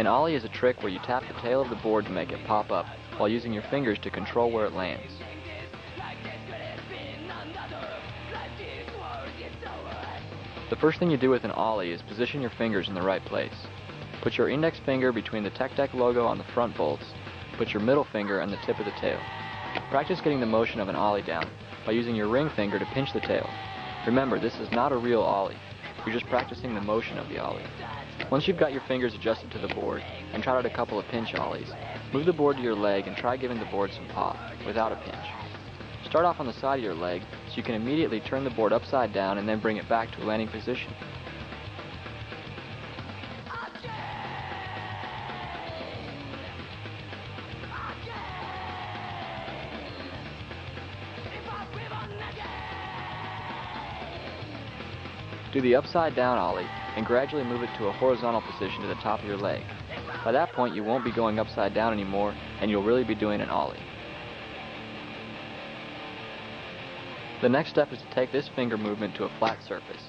An ollie is a trick where you tap the tail of the board to make it pop up, while using your fingers to control where it lands. The first thing you do with an ollie is position your fingers in the right place. Put your index finger between the Tech Deck logo on the front bolts. Put your middle finger on the tip of the tail. Practice getting the motion of an ollie down by using your ring finger to pinch the tail. Remember, this is not a real ollie. You're just practicing the motion of the ollie. Once you've got your fingers adjusted to the board and tried out a couple of pinch ollies, move the board to your leg and try giving the board some pop without a pinch. Start off on the side of your leg so you can immediately turn the board upside down and then bring it back to a landing position. Do the upside down ollie and gradually move it to a horizontal position to the top of your leg. By that point you won't be going upside down anymore and you'll really be doing an ollie. The next step is to take this finger movement to a flat surface.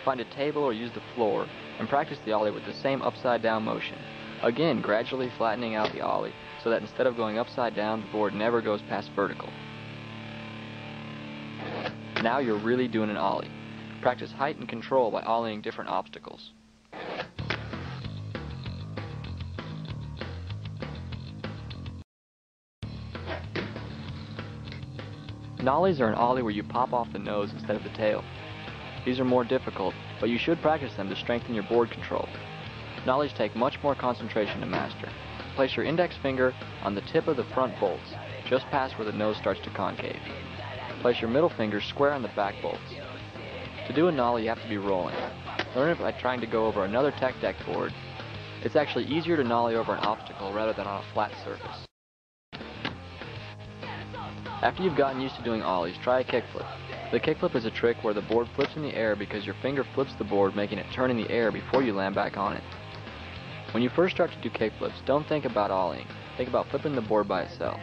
Find a table or use the floor and practice the ollie with the same upside down motion. Again, gradually flattening out the ollie so that instead of going upside down, the board never goes past vertical. Now you're really doing an ollie. Practice height and control by ollieing different obstacles. Nollies are an ollie where you pop off the nose instead of the tail. These are more difficult, but you should practice them to strengthen your board control. Nollies take much more concentration to master. Place your index finger on the tip of the front bolts, just past where the nose starts to concave. Place your middle finger square on the back bolts. To do a nollie, you have to be rolling. Learn it by trying to go over another Tech Deck board. It's actually easier to nollie over an obstacle rather than on a flat surface. After you've gotten used to doing ollies, try a kickflip. The kickflip is a trick where the board flips in the air because your finger flips the board, making it turn in the air before you land back on it. When you first start to do kickflips, don't think about ollieing. Think about flipping the board by itself.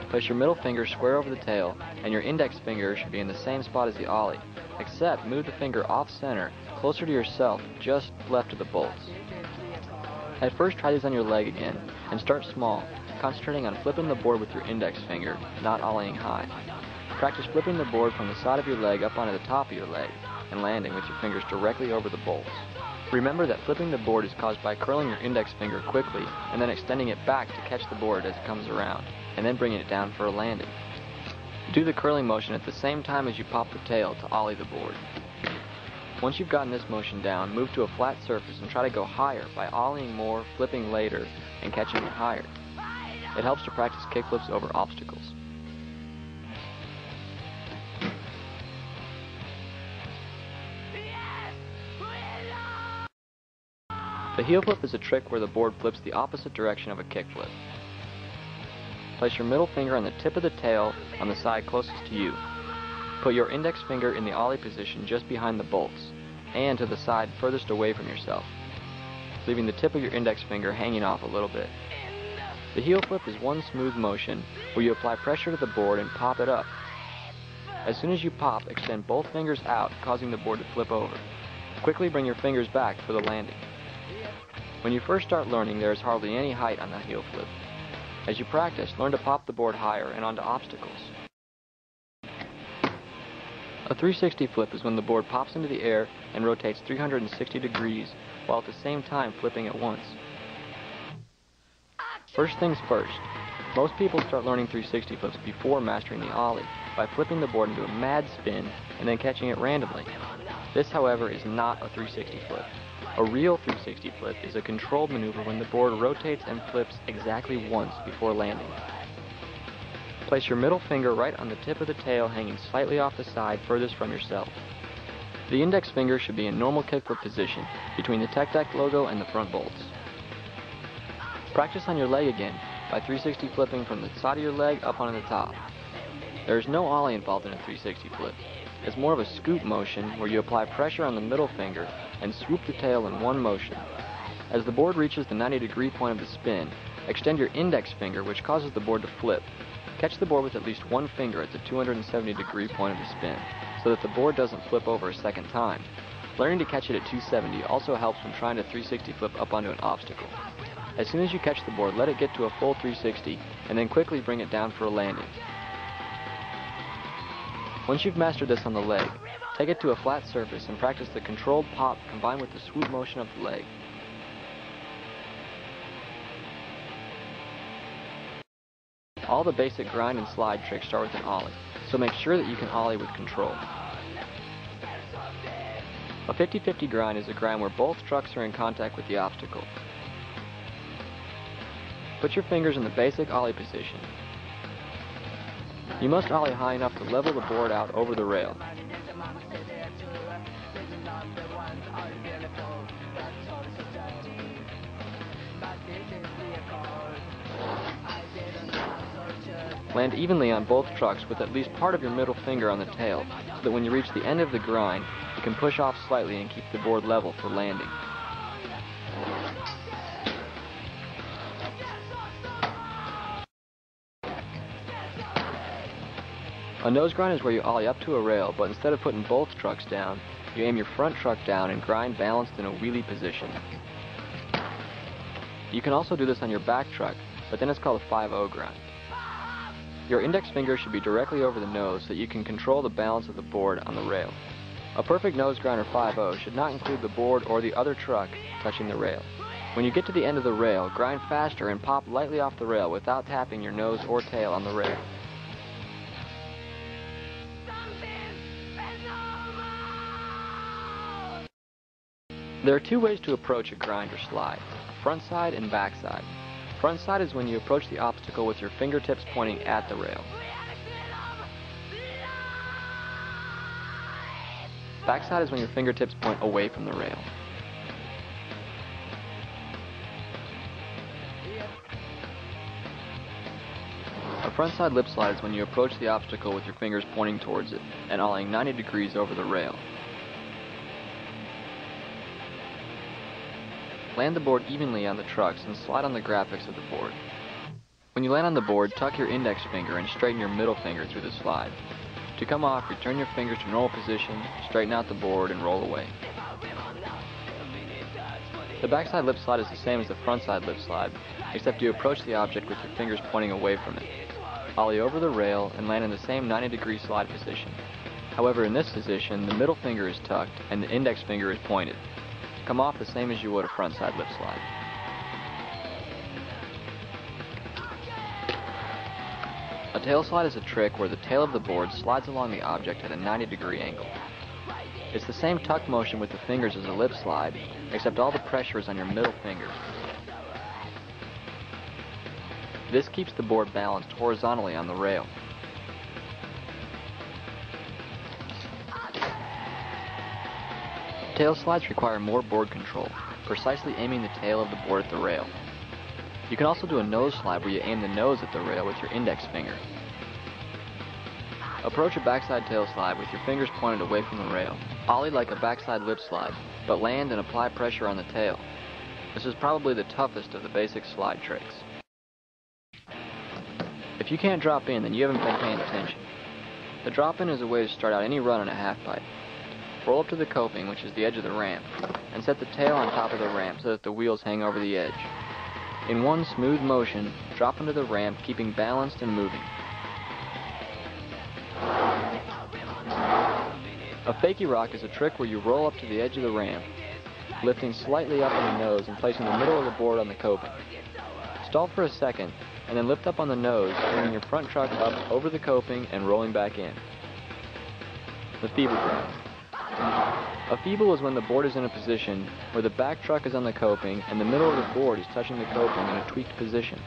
Place your middle finger square over the tail, and your index finger should be in the same spot as the ollie, except move the finger off center, closer to yourself, just left of the bolts. At first, try these on your leg again, and start small, concentrating on flipping the board with your index finger, not ollieing high. Practice flipping the board from the side of your leg up onto the top of your leg, and landing with your fingers directly over the bolts. Remember that flipping the board is caused by curling your index finger quickly, and then extending it back to catch the board as it comes around, and then bringing it down for a landing. Do the curling motion at the same time as you pop the tail to ollie the board. Once you've gotten this motion down, move to a flat surface and try to go higher by ollieing more, flipping later, and catching it higher. It helps to practice kickflips over obstacles. The heel flip is a trick where the board flips the opposite direction of a kickflip. Place your middle finger on the tip of the tail on the side closest to you. Put your index finger in the ollie position just behind the bolts, and to the side furthest away from yourself, leaving the tip of your index finger hanging off a little bit. The heel flip is one smooth motion where you apply pressure to the board and pop it up. As soon as you pop, extend both fingers out, causing the board to flip over. Quickly bring your fingers back for the landing. When you first start learning, there is hardly any height on the heel flip. As you practice, learn to pop the board higher and onto obstacles. A 360 flip is when the board pops into the air and rotates 360 degrees while at the same time flipping at once. First things first, most people start learning 360 flips before mastering the ollie by flipping the board into a mad spin and then catching it randomly. This, however, is not a 360 flip. A real 360 flip is a controlled maneuver when the board rotates and flips exactly once before landing. Place your middle finger right on the tip of the tail hanging slightly off the side furthest from yourself. The index finger should be in normal kickflip position between the Tech Deck logo and the front bolts. Practice on your leg again by 360 flipping from the side of your leg up onto the top. There is no ollie involved in a 360 flip. It's more of a scoop motion where you apply pressure on the middle finger and swoop the tail in one motion. As the board reaches the 90-degree point of the spin, extend your index finger, which causes the board to flip. Catch the board with at least one finger at the 270-degree point of the spin, so that the board doesn't flip over a second time. Learning to catch it at 270 also helps when trying to 360 flip up onto an obstacle. As soon as you catch the board, let it get to a full 360, and then quickly bring it down for a landing. Once you've mastered this on the leg, take it to a flat surface and practice the controlled pop combined with the swoop motion of the leg. All the basic grind and slide tricks start with an ollie, so make sure that you can ollie with control. A 50-50 grind is a grind where both trucks are in contact with the obstacle. Put your fingers in the basic ollie position. You must ollie high enough to level the board out over the rail. Land evenly on both trucks with at least part of your middle finger on the tail, so that when you reach the end of the grind, you can push off slightly and keep the board level for landing. A nose grind is where you ollie up to a rail, but instead of putting both trucks down, you aim your front truck down and grind balanced in a wheelie position. You can also do this on your back truck, but then it's called a 5-0 grind. Your index finger should be directly over the nose so that you can control the balance of the board on the rail. A perfect nose grind or 5-0 should not include the board or the other truck touching the rail. When you get to the end of the rail, grind faster and pop lightly off the rail without tapping your nose or tail on the rail. There are two ways to approach a grind or slide, front side and back side. Front side is when you approach the obstacle with your fingertips pointing at the rail. Back side is when your fingertips point away from the rail. A front side lip slide is when you approach the obstacle with your fingers pointing towards it and ollieing 90 degrees over the rail. Land the board evenly on the trucks and slide on the graphics of the board. When you land on the board, tuck your index finger and straighten your middle finger through the slide. To come off, return your fingers to normal position, straighten out the board, and roll away. The backside lip slide is the same as the frontside lip slide, except you approach the object with your fingers pointing away from it. Ollie over the rail and land in the same 90-degree slide position. However, in this position, the middle finger is tucked and the index finger is pointed. Come off the same as you would a frontside lip slide. A tail slide is a trick where the tail of the board slides along the object at a 90-degree angle. It's the same tuck motion with the fingers as a lip slide, except all the pressure is on your middle finger. This keeps the board balanced horizontally on the rail. Tail slides require more board control, precisely aiming the tail of the board at the rail. You can also do a nose slide where you aim the nose at the rail with your index finger. Approach a backside tail slide with your fingers pointed away from the rail. Ollie like a backside lip slide, but land and apply pressure on the tail. This is probably the toughest of the basic slide tricks. If you can't drop in, then you haven't been paying attention. The drop in is a way to start out any run on a half pipe. Roll up to the coping, which is the edge of the ramp, and set the tail on top of the ramp so that the wheels hang over the edge. In one smooth motion, drop into the ramp, keeping balanced and moving. A fakie rock is a trick where you roll up to the edge of the ramp, lifting slightly up on the nose and placing the middle of the board on the coping. Stall for a second, and then lift up on the nose, bringing your front truck up over the coping and rolling back in. The feeble grind. A feeble is when the board is in a position where the back truck is on the coping and the middle of the board is touching the coping in a tweaked position.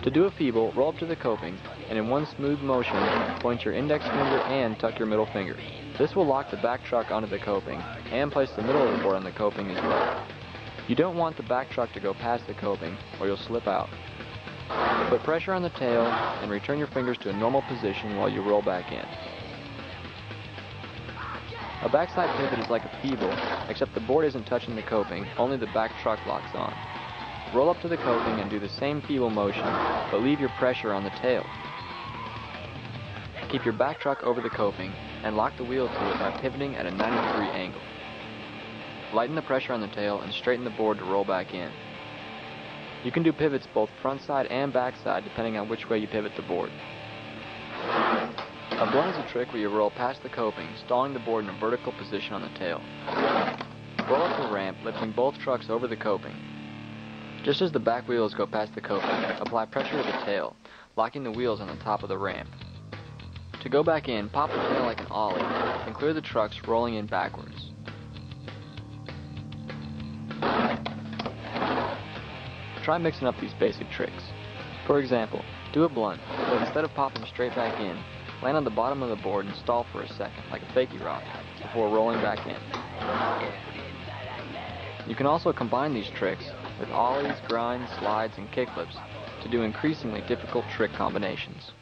To do a feeble, roll up to the coping, and in one smooth motion, point your index finger and tuck your middle finger. This will lock the back truck onto the coping, and place the middle of the board on the coping as well. You don't want the back truck to go past the coping, or you'll slip out. Put pressure on the tail, and return your fingers to a normal position while you roll back in. A backside pivot is like a feeble, except the board isn't touching the coping, only the back truck locks on. Roll up to the coping and do the same feeble motion, but leave your pressure on the tail. Keep your back truck over the coping, and lock the wheel to it by pivoting at a 90-degree angle. Lighten the pressure on the tail and straighten the board to roll back in. You can do pivots both front side and back side depending on which way you pivot the board. A blunt is a trick where you roll past the coping, stalling the board in a vertical position on the tail. Roll up the ramp, lifting both trucks over the coping. Just as the back wheels go past the coping, apply pressure to the tail, locking the wheels on the top of the ramp. To go back in, pop the tail like an ollie, and clear the trucks, rolling in backwards. Try mixing up these basic tricks. For example, do a blunt, but instead of popping straight back in, land on the bottom of the board and stall for a second, like a fakie rock, before rolling back in. You can also combine these tricks with ollies, grinds, slides, and kickflips to do increasingly difficult trick combinations.